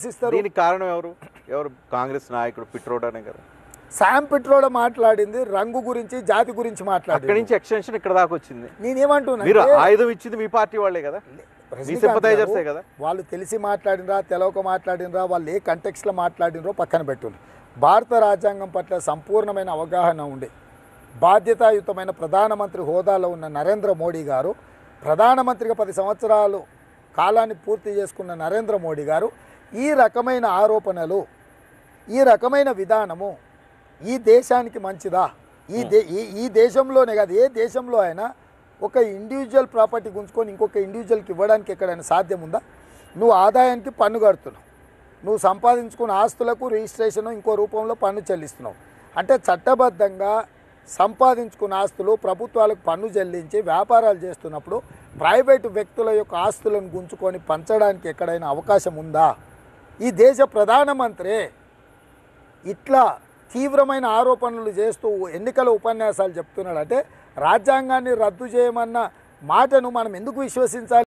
దీనికి కారణం ఎవరు ఎవరు కాంగ్రెస్ నాయకుడు పిట్రోడా అనే గారు. శామ్ పిట్రోడా మాట్లాడింది రంగు గురించి జాతి గురించి మాట్లాడింది. అక్కడి నుంచి ఎక్స్టెన్షన్ ఇక్కడ దాకా వచ్చింది. నేనేమంటున్నా, మీరు ఆయుధం ఇచ్చింది మీ పార్టీ వాళ్ళే కదా, మీ సింపథైజర్సే కదా. వాళ్ళు తెలిసి మాట్లాడినరా తెలవక మాట్లాడినరా, వాళ్ళు ఏ కంటెక్స్లో మాట్లాడినరో పక్కన పెట్టుండి, భారత రాజ్యాంగం పట్ల సంపూర్ణమైన అవగాహన ఉండి బాధ్యతాయుతమైన ప్రధానమంత్రి హోదాలో ఉన్న నరేంద్ర మోడీ గారు, ప్రధానమంత్రిగా 10 సంవత్సరాలు కాలాన్ని పూర్తి చేసుకున్న నరేంద్ర మోడీ గారు ఈ రకమైన ఆరోపణలు, ఈ రకమైన విధానము ఈ దేశానికి మంచిదా? ఈ దేశంలోనే కాదు, ఏ దేశంలో అయినా ఒక ఇండివిజువల్ ప్రాపర్టీ గుంజుకొని ఇంకొక ఇండివిజువల్కి ఇవ్వడానికి ఎక్కడైనా సాధ్యం ఉందా? నువ్వు ఆదాయానికి పన్ను కడుతున్నావు, నువ్వు సంపాదించుకున్న ఆస్తులకు రిజిస్ట్రేషన్ ఇంకో రూపంలో పన్ను చెల్లిస్తున్నావు. అంటే చట్టబద్ధంగా సంపాదించుకున్న ఆస్తులు ప్రభుత్వాలకు పన్ను చెల్లించి వ్యాపారాలు చేస్తున్నప్పుడు ప్రైవేటు వ్యక్తుల యొక్క ఆస్తులను గుంజుకొని పంచడానికి ఎక్కడైనా అవకాశం ఉందా? ఈ దేశ ప్రధానమంత్రి ఇట్లా తీవ్రమైన ఆరోపణలు చేస్తూ ఎన్నికల ఉపన్యాసాలు చెప్తున్నాడు. అంటే రాజ్యాంగాన్ని రద్దు చేయమన్న మాటను మనం ఎందుకు విశ్వసించాలి?